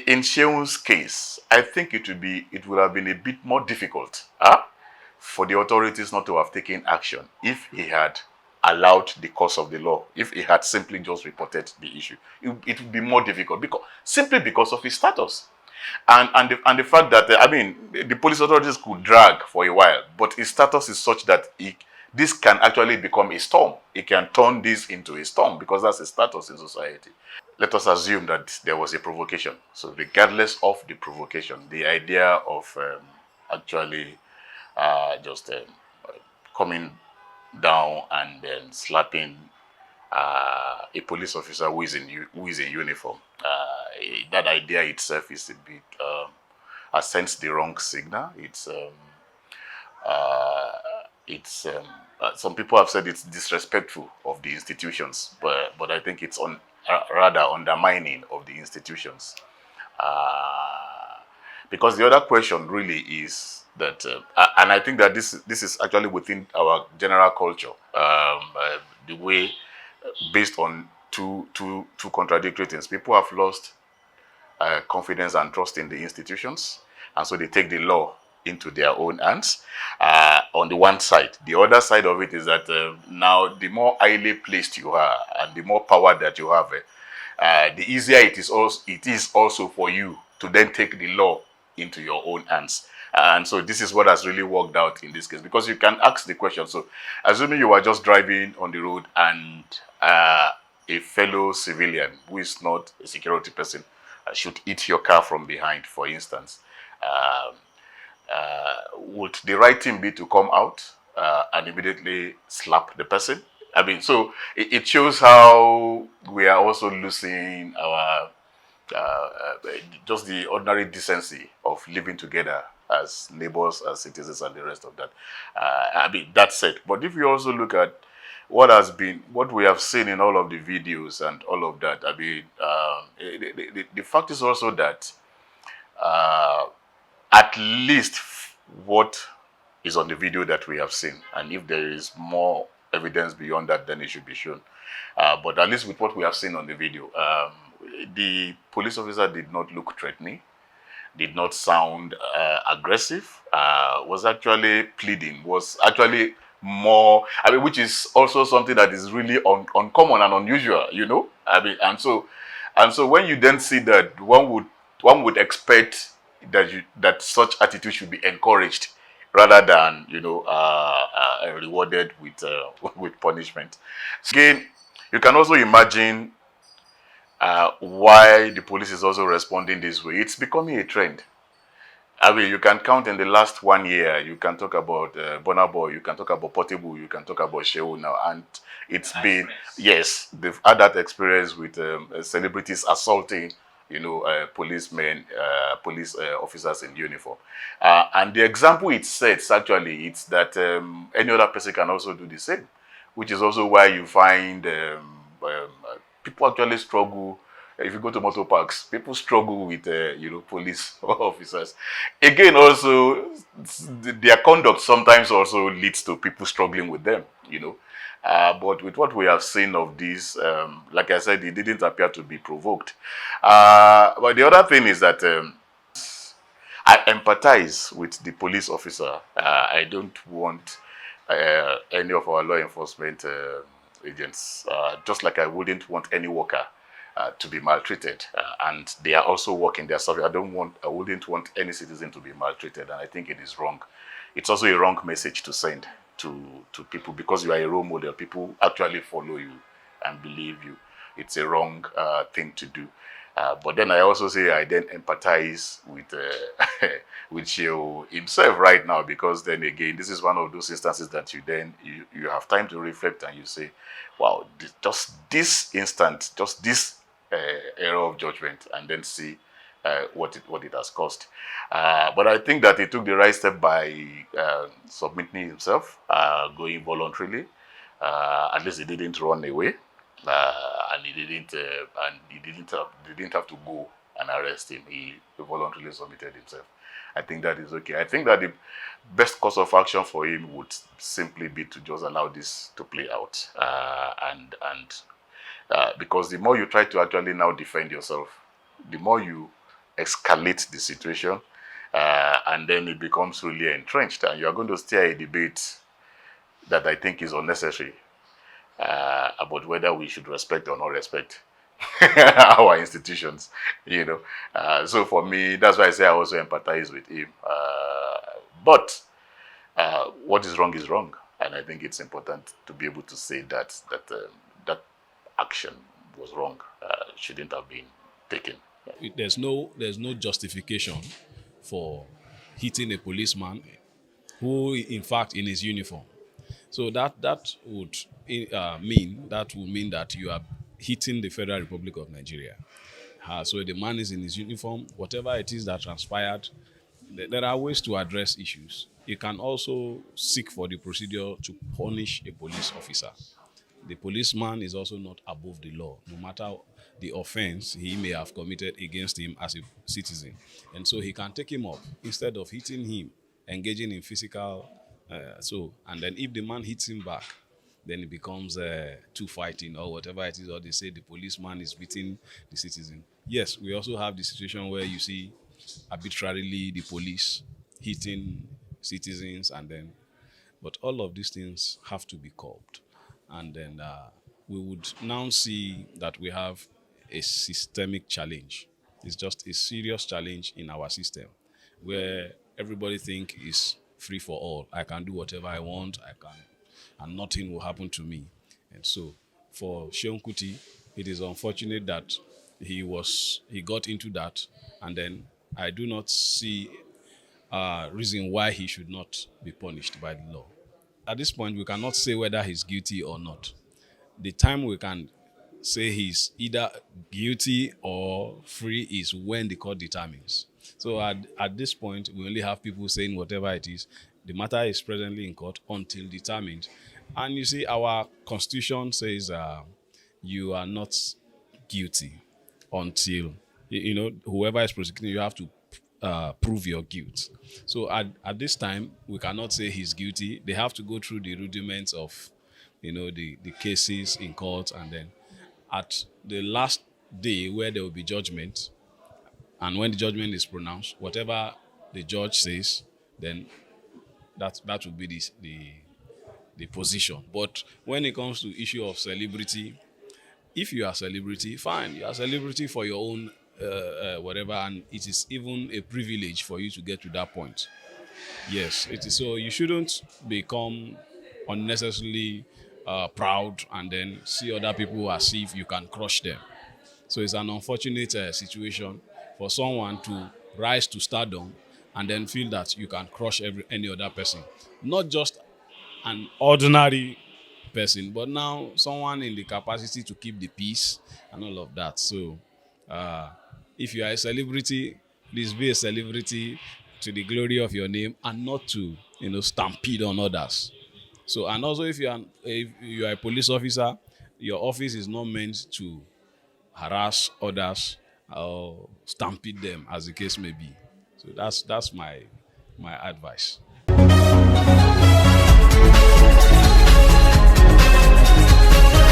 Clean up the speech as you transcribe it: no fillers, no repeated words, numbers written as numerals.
in Seun's case, I think it would have been a bit more difficult for the authorities not to have taken action if he had allowed the course of the law, if he had simply just reported the issue. It would be more difficult simply because of his status. And the fact that, the police authorities could drag for a while, but his status is such that this can actually become a storm. It can turn this into a storm because that's his status in society. Let us assume that there was a provocation. So regardless of the provocation, the idea of actually just coming down and then slapping a police officer who is in uniform, that idea itself is a bit sends the wrong signal. Some people have said it's disrespectful of the institutions, but I think it's rather undermining of the institutions. Because the other question really is that, and I think that this is actually within our general culture, the way, based on two contradictory things. People have lost confidence and trust in the institutions, and so they take the law into their own hands. On the one side, the other side of it is that now the more highly placed you are and the more power that you have, the easier it is also for you to then take the law into your own hands. And so this is what has really worked out in this case, because you can ask the question. So assuming you are just driving on the road and a fellow civilian who is not a security person should hit your car from behind, for instance, would the right thing be to come out and immediately slap the person? So it shows how we are also losing our just the ordinary decency of living together as neighbors, as citizens, and the rest of that. That's said. But if you also look at what we have seen in all of the videos and all of that, the fact is also that at least what is on the video that we have seen, and if there is more evidence beyond that, then it should be shown. But at least with what we have seen on the video, the police officer did not look threatening, did not sound aggressive, was actually pleading, was actually more, which is also something that is really uncommon and unusual, and so when you then see that, one would expect that such attitude should be encouraged rather than rewarded with punishment. So again, you can also imagine why the police is also responding this way. It's becoming a trend. You can count in the last 1 year. You can talk about Burna Boy, you can talk about Portable, you can talk about Seun now, and it's been, yes, they've had that experience with celebrities assaulting, policemen, police officers in uniform. And the example it sets, actually, it's that any other person can also do the same, which is also why you find people actually struggle. If you go to motor parks, people struggle with, police officers. Again, also, their conduct sometimes also leads to people struggling with them, But with what we have seen of this, like I said, it didn't appear to be provoked. But the other thing is that I empathize with the police officer. I don't want any of our law enforcement agents, just like I wouldn't want any worker to be maltreated, and they are also working their service. I wouldn't want any citizen to be maltreated, and I think it is wrong. It's also a wrong message to send to people, because you are a role model. People actually follow you and believe you. It's a wrong thing to do. But then I also say I then empathize with with Seun himself right now, because then again, this is one of those instances that you have time to reflect and you say, wow, just this instant, just this error of judgment, and then see what it has cost. But I think that he took the right step by submitting himself, going voluntarily. At least he didn't run away, and he didn't have to go and arrest him. He voluntarily submitted himself. I think that is okay. I think that the best course of action for him would simply be to just allow this to play out, because the more you try to actually now defend yourself, the more you escalate the situation, and then it becomes really entrenched, and you are going to steer a debate that I think is unnecessary about whether we should respect or not respect our institutions. So for me, that's why I say I also empathize with him. But what is wrong, and I think it's important to be able to say that action was wrong, shouldn't have been taken. There's no justification for hitting a policeman who, in fact, in his uniform. So that would mean that you are hitting the Federal Republic of Nigeria. So the man is in his uniform. Whatever it is that transpired, there are ways to address issues. You can also seek for the procedure to punish a police officer. The policeman is also not above the law, no matter the offense he may have committed against him as a citizen. And so he can take him up instead of hitting him, engaging in physical. And then if the man hits him back, then it becomes two fighting or whatever it is, or they say the policeman is beating the citizen. Yes, we also have the situation where you see arbitrarily the police hitting citizens, and then but all of these things have to be curbed. And then we would now see that we have a systemic challenge. It's just a serious challenge in our system where everybody think is free for all. I can do whatever I want, and nothing will happen to me. And so for Seun Kuti, it is unfortunate that he got into that, and then I do not see a reason why he should not be punished by the law. At this point, we cannot say whether he's guilty or not. The time we can say he's either guilty or free is when the court determines. So at this point, we only have people saying whatever it is. The matter is presently in court until determined. And you see, our constitution says you are not guilty until, whoever is prosecuting, you have to prove your guilt. So at this time, we cannot say he's guilty. They have to go through the rudiments of, the cases in court, and then at the last day where there will be judgment, and when the judgment is pronounced, whatever the judge says, then that will be the position. But when it comes to issue of celebrity, if you are celebrity, fine, you are celebrity for your own whatever, and it is even a privilege for you to get to that point. Yes, it is. So you shouldn't become unnecessarily proud and then see other people as if you can crush them. So it's an unfortunate situation for someone to rise to stardom and then feel that you can crush any other person. Not just an ordinary person, but now someone in the capacity to keep the peace and all of that. So if you are a celebrity, please be a celebrity to the glory of your name and not to, stampede on others. So, and also if you are a police officer, your office is not meant to harass others or stampede them, as the case may be. So that's my advice.